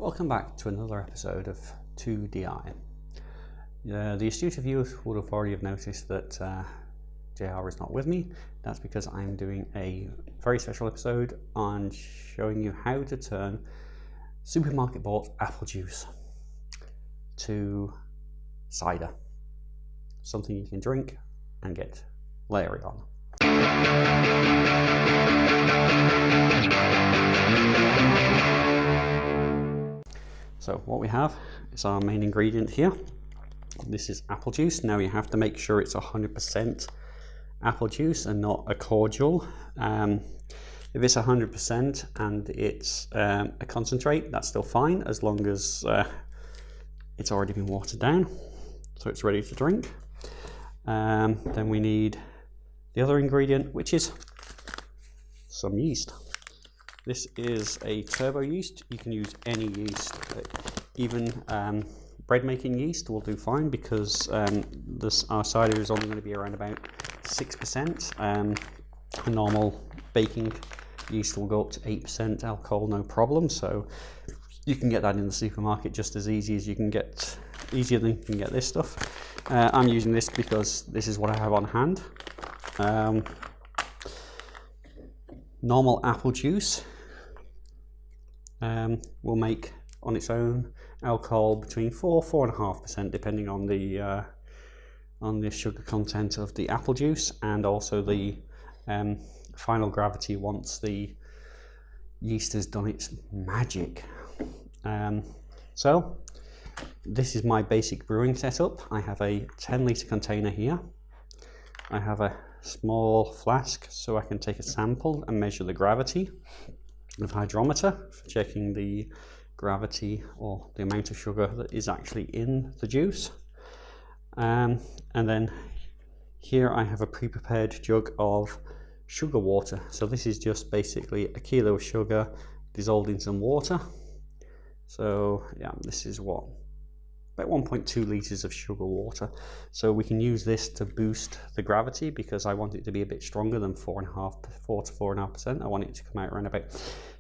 Welcome back to another episode of 2DI. The astute viewers would have already have noticed that JR is not with me. That's because I'm doing a very special episode on showing you how to turn supermarket bought apple juice to cider, something you can drink and get layering on. So what we have is our main ingredient here. This is apple juice. Now you have to make sure it's 100% apple juice and not a cordial. If it's 100% and it's a concentrate, that's still fine as long as it's already been watered down, so it's ready to drink. Then we need the other ingredient, which is some yeast. This is a turbo yeast. You can use any yeast, even bread making yeast will do fine, because our cider is only going to be around about 6%. A normal baking yeast will go up to 8% alcohol, no problem. So you can get that in the supermarket just as easy as you can get, easier than you can get this stuff. I'm using this because this is what I have on hand. Normal apple juice will make on its own alcohol between 4–4.5%, depending on the sugar content of the apple juice, and also the final gravity once the yeast has done its magic. So this is my basic brewing setup. I have a 10-litre container here. I have a small flask so I can take a sample and measure the gravity with hydrometer for checking the gravity or the amount of sugar that is actually in the juice. And then here I have a pre-prepared jug of sugar water. So this is just basically a kilo of sugar dissolved in some water. So yeah, this is about 1.2 litres of sugar water. So we can use this to boost the gravity, because I want it to be a bit stronger than 4 to 4.5%. I want it to come out around about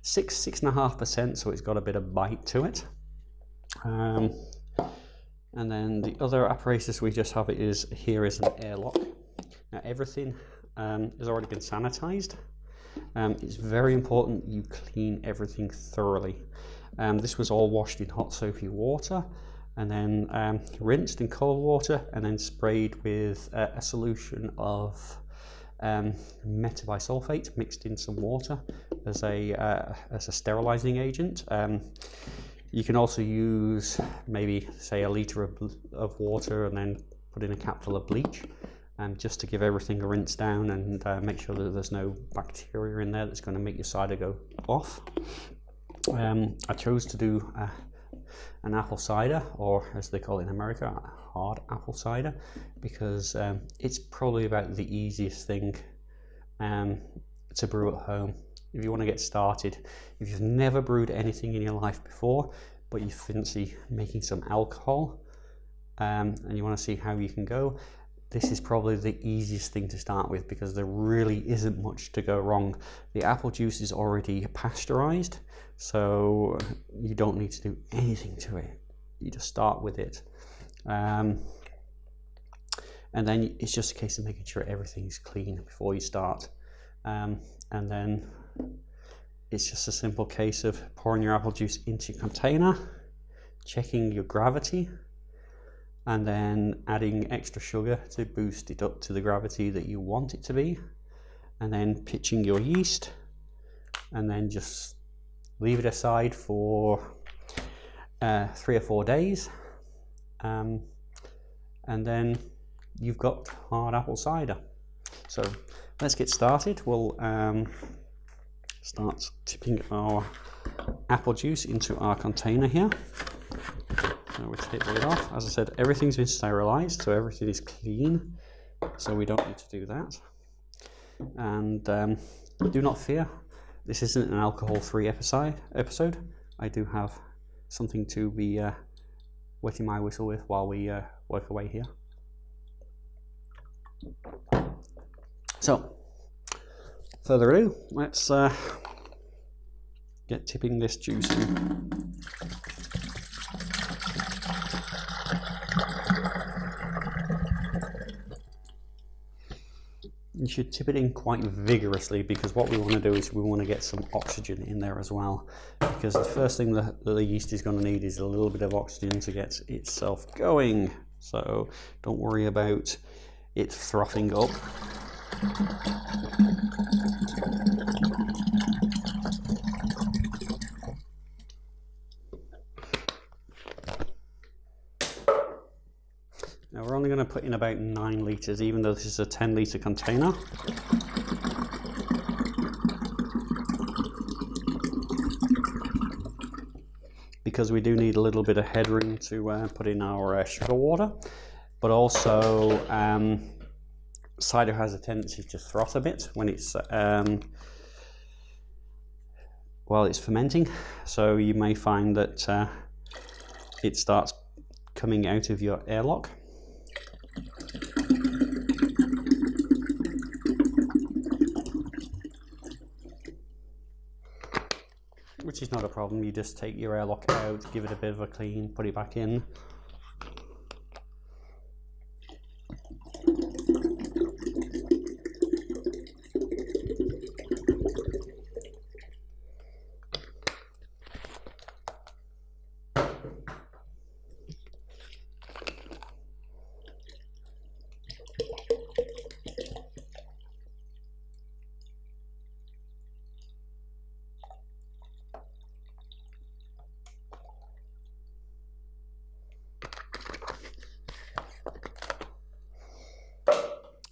6–6.5%, so it's got a bit of bite to it. And then the other apparatus we just have is an airlock. Now everything has already been sanitized. It's very important you clean everything thoroughly. This was all washed in hot soapy water, and then rinsed in cold water, and then sprayed with a solution of metabisulfate mixed in some water as a sterilizing agent. You can also use maybe say a litre of water and then put in a capful of bleach, just to give everything a rinse down and make sure that there's no bacteria in there that's going to make your cider go off. I chose to do an apple cider, or as they call it in America, hard apple cider, because it's probably about the easiest thing to brew at home. If you want to get started, if you've never brewed anything in your life before, but you fancy making some alcohol, and you want to see how you can go, this is probably the easiest thing to start with, because there really isn't much to go wrong. The apple juice is already pasteurized, so you don't need to do anything to it. You just start with it. And then it's just a case of making sure everything's clean before you start. And then it's just a simple case of pouring your apple juice into your container, checking your gravity, and then adding extra sugar to boost it up to the gravity that you want it to be, and then pitching your yeast, and then just leave it aside for 3 or 4 days, and then you've got hard apple cider. So let's get started. We'll start tipping our apple juice into our container here. So we take the lid off. As I said, everything's been sterilized, so everything is clean, so we don't need to do that. And do not fear, this isn't an alcohol-free episode. I do have something to be wetting my whistle with while we work away here. So, further ado, let's get tipping this juice in. You should tip it in quite vigorously, because what we want to do is we want to get some oxygen in there as well, because the first thing that the yeast is going to need is a little bit of oxygen to get itself going. So don't worry about it frothing up. Now we're only going to put in about 9 litres, even though this is a 10-litre container. Because we do need a little bit of headroom to put in our sugar water, but also cider has a tendency to froth a bit when it's while it's fermenting, so you may find that it starts coming out of your airlock. Which is not a problem. You just take your airlock out, give it a bit of a clean, put it back in.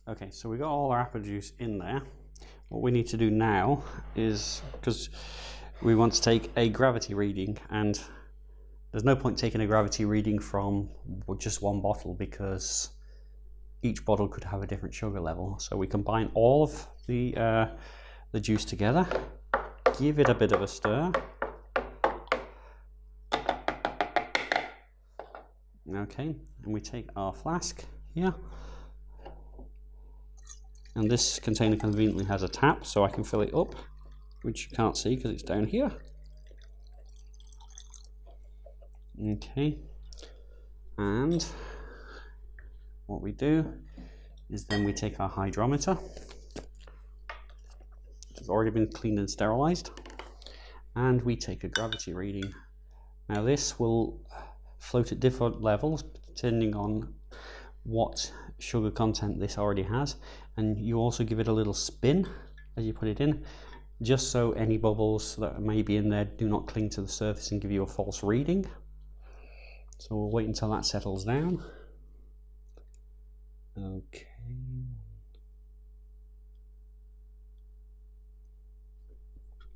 Okay, so we got all our apple juice in there. What we need to do now is, because we want to take a gravity reading, and there's no point taking a gravity reading from just one bottle, because each bottle could have a different sugar level. So we combine all of the juice together, give it a bit of a stir. Okay, and we take our flask here. And this container conveniently has a tap, so I can fill it up, which you can't see because it's down here. Okay, and what we do is then we take our hydrometer, which has already been cleaned and sterilized, and we take a gravity reading. Now this will float at different levels depending on what sugar content this already has, and you also give it a little spin as you put it in, just so any bubbles that may be in there do not cling to the surface and give you a false reading. So we'll wait until that settles down. Okay.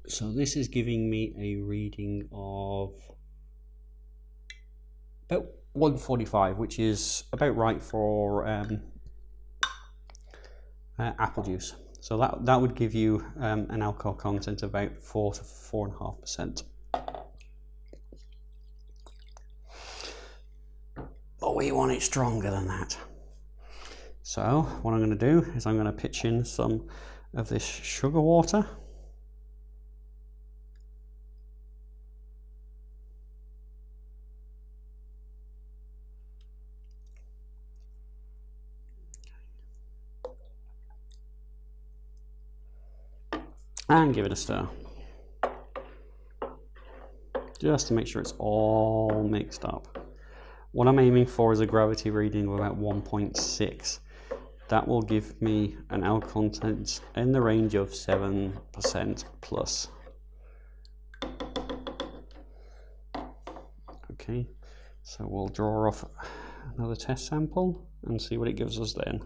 So this is giving me a reading of about 145, which is about right for apple juice. So that would give you an alcohol content of about 4 to 4.5%. But we want it stronger than that. So what I'm going to do is I'm going to pitch in some of this sugar water. And give it a stir, just to make sure it's all mixed up. What I'm aiming for is a gravity reading of about 1.6. That will give me an alcohol content in the range of 7% plus. Okay, so we'll draw off another test sample and see what it gives us then.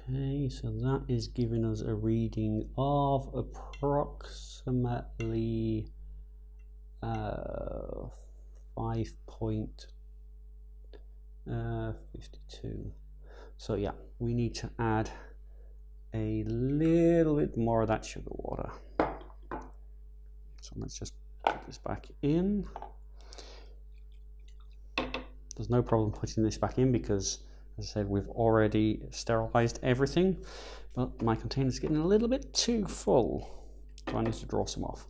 Okay, so that is giving us a reading of approximately 5.52. So yeah, we need to add a little bit more of that sugar water. So let's just Put this back in. There's no problem putting this back in because, as I said, we've already sterilized everything, but my container's getting a little bit too full, so I need to draw some off.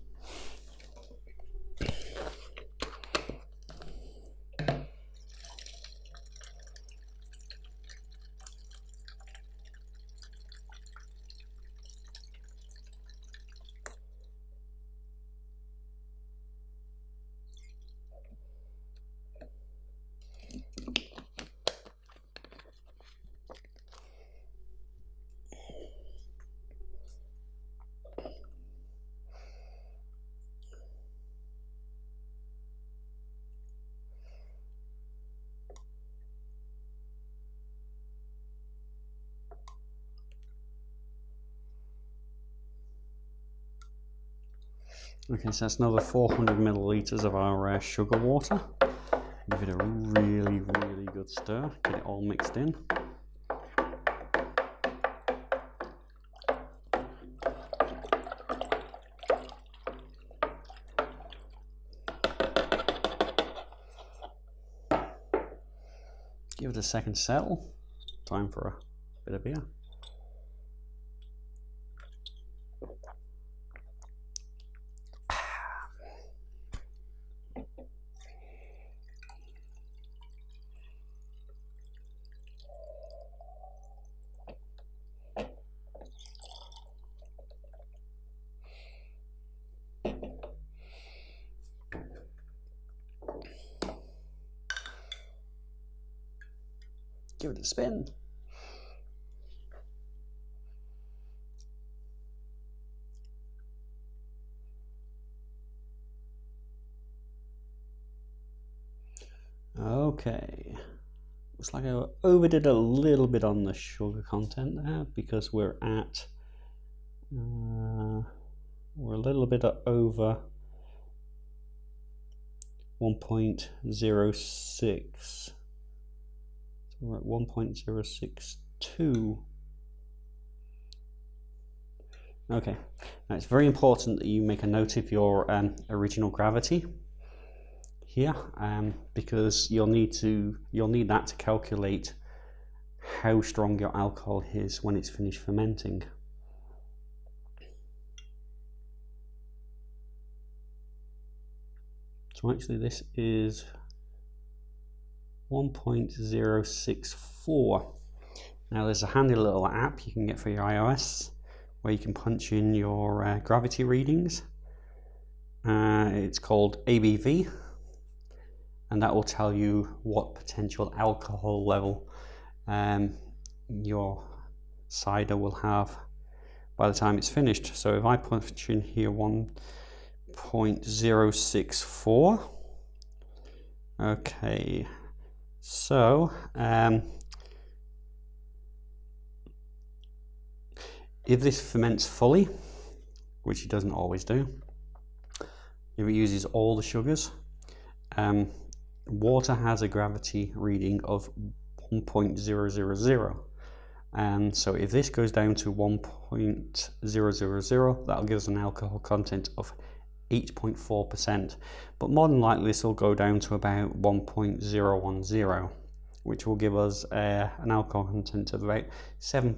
Okay, so that's another 400 milliliters of our sugar water. Give it a really, really good stir, get it all mixed in. Give it a second settle. Time for a bit of beer. Give it a spin. Okay, looks like I overdid a little bit on the sugar content there because we're at we're a little bit over 1.06. We're at 1.062. Okay, now it's very important that you make a note of your original gravity here, because you'll need that to calculate how strong your alcohol is when it's finished fermenting. So actually this is 1.064. Now there's a handy little app you can get for your iOS where you can punch in your gravity readings. It's called ABV, and that will tell you what potential alcohol level your cider will have by the time it's finished. So if I punch in here 1.064, okay, so if this ferments fully, which it doesn't always do, if it uses all the sugars, water has a gravity reading of 1.000, and so if this goes down to 1.000, that'll give us an alcohol content of 8.4%, but more than likely this will go down to about 1.010, which will give us an alcohol content of about 7%,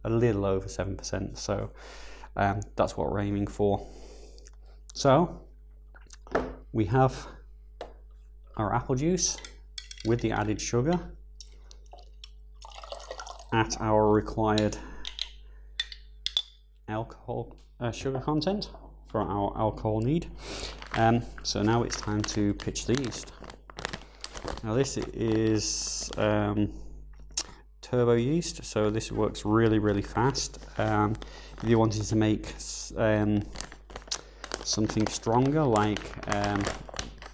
a little over 7%, so that's what we're aiming for. So we have our apple juice with the added sugar at our required alcohol sugar content for our alcohol need. So now it's time to pitch the yeast. Now this is turbo yeast, so this works really, really fast. If you wanted to make something stronger, like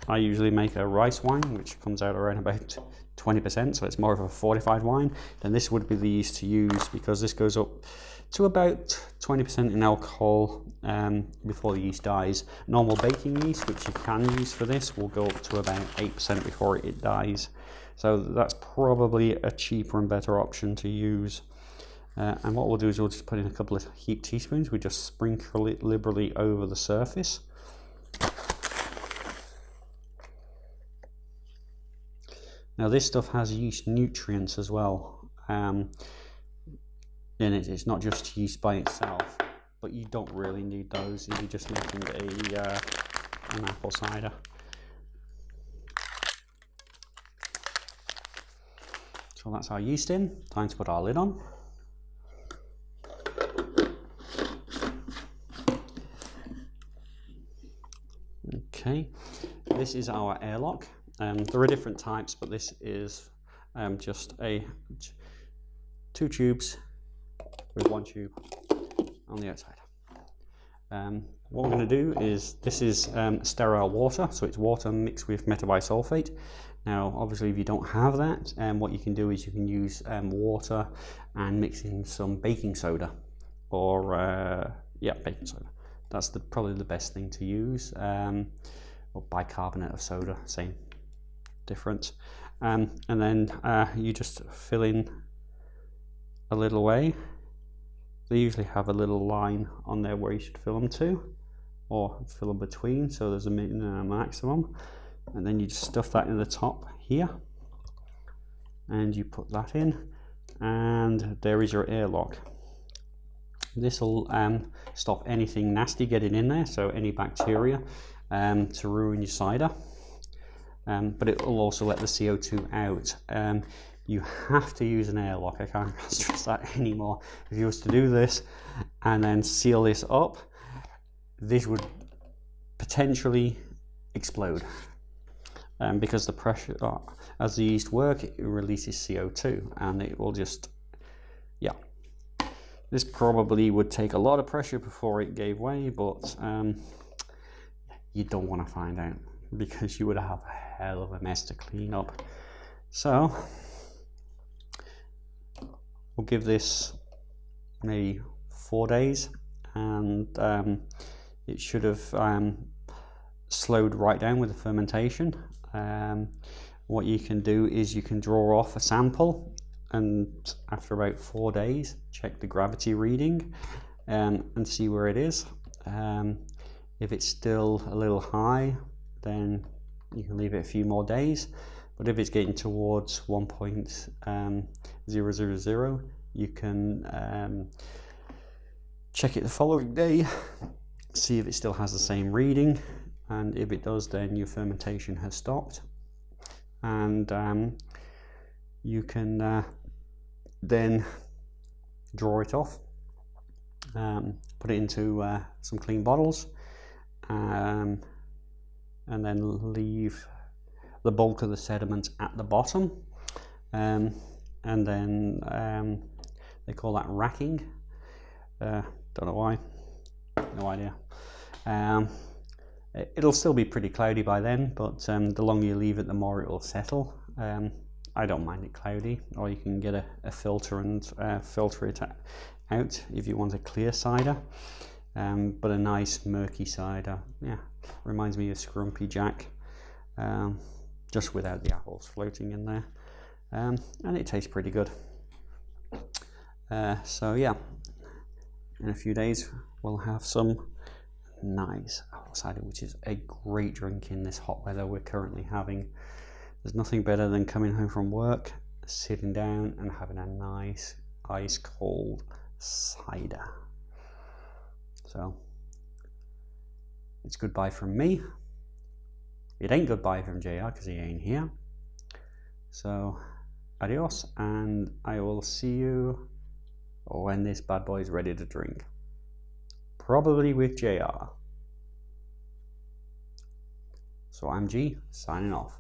I usually make a rice wine, which comes out around about 20%, so it's more of a fortified wine, then this would be the yeast to use, because this goes up to about 20% in alcohol before the yeast dies. Normal baking yeast, which you can use for this, will go up to about 8% before it dies. So that's probably a cheaper and better option to use. And what we'll do is we'll just put in a couple of heaped teaspoons. We just sprinkle it liberally over the surface. Now this stuff has yeast nutrients as well in it. It's not just yeast by itself, but you don't really need those if you're just making an apple cider. So that's our yeast in. Time to put our lid on. Okay, this is our airlock. There are different types, but this is just two tubes with one tube on the outside. What we're going to do is, this is sterile water, so it's water mixed with metabisulfate. Now obviously if you don't have that, what you can do is you can use water and mix in some baking soda, or baking soda. That's probably the best thing to use, or bicarbonate of soda, same difference. And then you just fill in a little way. They usually have a little line on there where you should fill them to, or fill them between, so there's a minimum and a maximum. And then you just stuff that in the top here, and you put that in, and there is your airlock. This will stop anything nasty getting in there, so any bacteria to ruin your cider. But it will also let the CO2 out. You have to use an airlock. I can't stress that anymore. If you was to do this and then seal this up, this would potentially explode. Because the pressure, as the yeast work, it releases CO2, and it will just, this probably would take a lot of pressure before it gave way, but you don't want to find out, because you would have a hell of a mess to clean up. So we'll give this maybe 4 days, and it should have slowed right down with the fermentation. What you can do is you can draw off a sample, and after about 4 days check the gravity reading and see where it is. If it's still a little high, then you can leave it a few more days, but if it's getting towards 1.000, you can check it the following day, see if it still has the same reading, and if it does, then your fermentation has stopped, and you can then draw it off, put it into some clean bottles, and then leave the bulk of the sediment at the bottom, and then they call that racking. Don't know why, no idea. It'll still be pretty cloudy by then, but the longer you leave it, the more it will settle. I don't mind it cloudy, or you can get a filter and filter it out if you want a clear cider. But a nice murky cider, reminds me of Scrumpy Jack, just without the apples floating in there, and it tastes pretty good. So yeah, in a few days we'll have some nice apple cider, which is a great drink in this hot weather we're currently having. There's nothing better than coming home from work, sitting down and having a nice ice cold cider. So it's goodbye from me. It ain't goodbye from JR because he ain't here. So adios, and I will see you when this bad boy is ready to drink. Probably with JR. So I'm G, signing off.